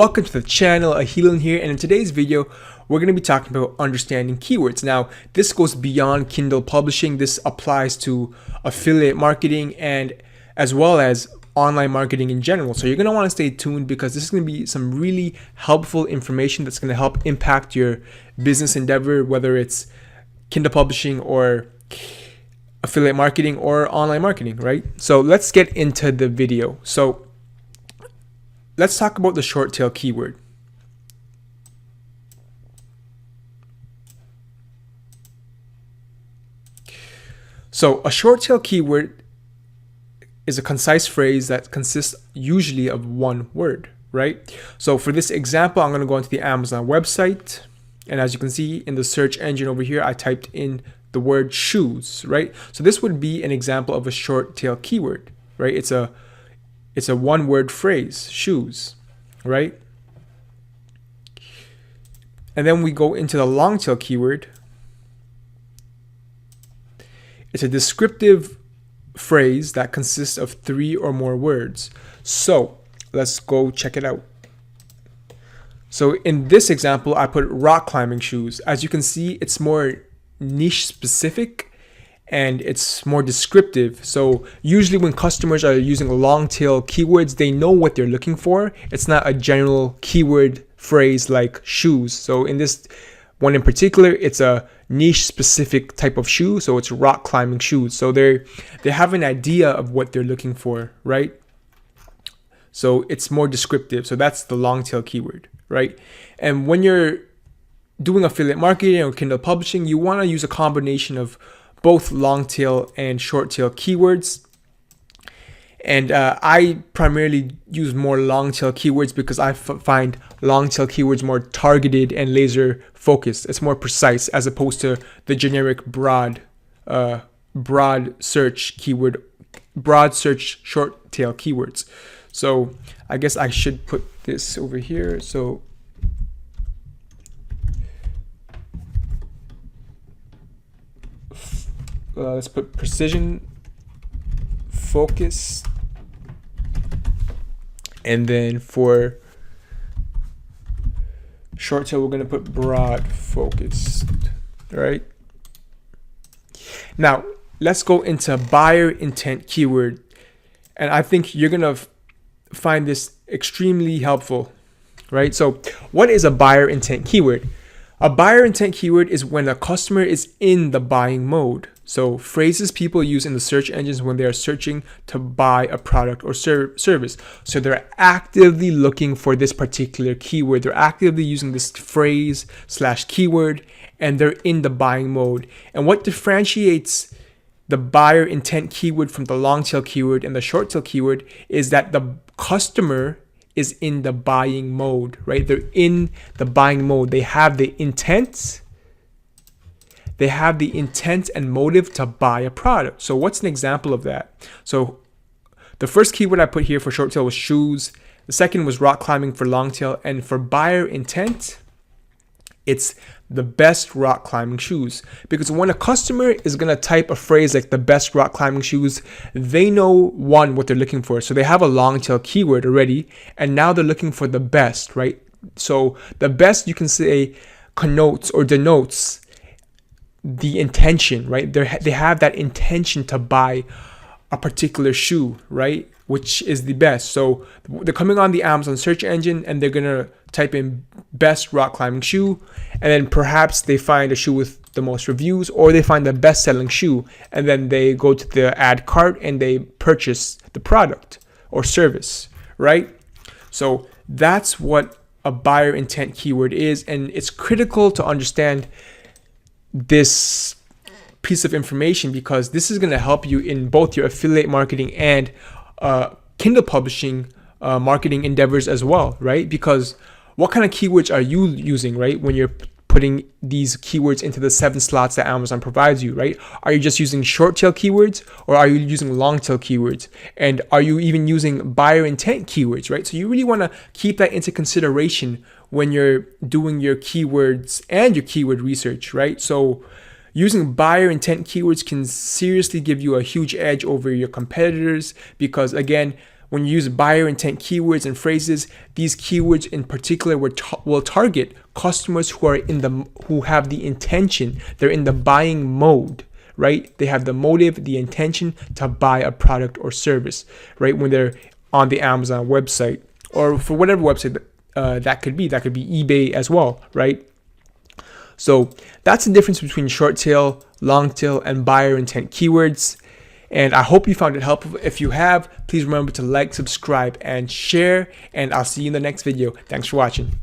welcome to the channel. Ahilan here, and in today's video we're going to be talking about understanding keywords. Now this goes beyond Kindle publishing. This applies to affiliate marketing and as well as online marketing in general. So you're going to want to stay tuned because this is going to be some really helpful information that's going to help impact your business endeavor, whether it's Kindle publishing or affiliate marketing or online marketing, right? So let's get into the video. So let's talk about the short tail keyword. So a short tail keyword is a concise phrase that consists usually of one word, right? So for this example, I'm going to go into the Amazon website. And as you can see in the search engine over here, I typed in the word shoes, right? So this would be an example of a short tail keyword, right? It's a one word phrase, shoes, right? And then we go into the long tail keyword. It's a descriptive phrase that consists of 3 or more words. So let's go check it out. So in this example, I put rock climbing shoes. As you can see, it's more niche specific and it's more descriptive. So usually when customers are using long tail keywords, they know what they're looking for. It's not a general keyword phrase like shoes. So in this one in particular, it's a niche specific type of shoe. So it's rock climbing shoes. So they have an idea of what they're looking for, right? So it's more descriptive. So that's the long tail keyword, right? And when you're doing affiliate marketing or Kindle publishing, you want to use a combination of both long tail and short tail keywords. And I primarily use more long tail keywords because I find long tail keywords more targeted and laser focused. It's more precise as opposed to the generic broad search short tail keywords. So I guess I should put this over here. So let's put precision, focus, and then for short tail, we're going to put broad focused, right? Now, let's go into buyer intent keyword. And I think you're going to find this extremely helpful, right? So what is a buyer intent keyword? A buyer intent keyword is when a customer is in the buying mode. So phrases people use in the search engines when they are searching to buy a product or service. So they're actively looking for this particular keyword. They're actively using this phrase / keyword, and they're in the buying mode. And what differentiates the buyer intent keyword from the long tail keyword and the short tail keyword is that the customer is in the buying mode, right? They're in the buying mode. They have the intent. They have the intent and motive to buy a product. So what's an example of that? So the first keyword I put here for short tail was shoes. The second was rock climbing for long tail. And for buyer intent, it's the best rock climbing shoes. Because when a customer is going to type a phrase like the best rock climbing shoes, they know what they're looking for. So they have a long tail keyword already, and now they're looking for the best, right? So the best, you can say, connotes or denotes the intention, right? They have that intention to buy a particular shoe, right? Which is the best. So they're coming on the Amazon search engine and they're going to type in best rock climbing shoe. And then perhaps they find a shoe with the most reviews, or they find the best selling shoe. And then they go to the ad cart and they purchase the product or service, right? So that's what a buyer intent keyword is. And it's critical to understand this piece of information because this is going to help you in both your affiliate marketing and Kindle publishing marketing endeavors as well, right? Because what kind of keywords are you using, right? When you're putting these keywords into the 7 slots that Amazon provides you, right? Are you just using short tail keywords, or are you using long tail keywords? And are you even using buyer intent keywords, right? So you really want to keep that into consideration when you're doing your keywords and your keyword research, right? So using buyer intent keywords can seriously give you a huge edge over your competitors because, again, When you use buyer intent keywords and phrases, these keywords in particular will target customers who have the intention, they're in the buying mode, right? They have the motive, the intention to buy a product or service, right? When they're on the Amazon website, or for whatever website that could be eBay as well, right? So that's the difference between short tail, long tail, and buyer intent keywords. And I hope you found it helpful. If you have, please remember to like, subscribe, and share. And I'll see you in the next video. Thanks for watching.